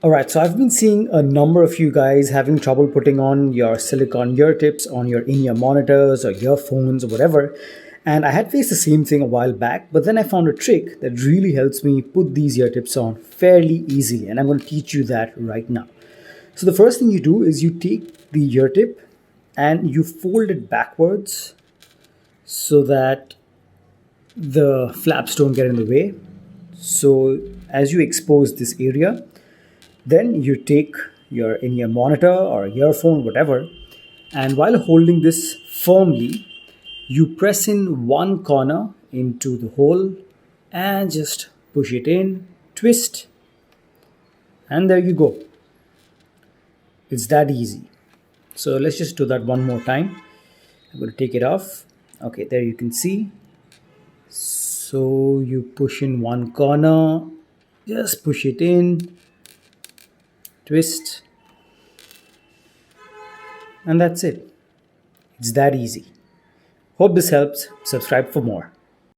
All right, so I've been seeing a number of you guys having trouble putting on your silicon ear tips on your in-ear monitors or earphones or whatever. And I had faced the same thing a while back, but then I found a trick that really helps me put these ear tips on fairly easily, and I'm going to teach you that right now. So the first thing you do is you take the ear tip and you fold it backwards so that the flaps don't get in the way. So as you expose this area, then you take your in-ear monitor or earphone, whatever, and while holding this firmly, you press in one corner into the hole and just push it in, twist, and there you go. It's that easy. So let's just do that one more time. I'm going to take it off. Okay, there you can see. So you push in one corner, just push it in, twist, and that's it. It's that easy. Hope this helps. Subscribe for more.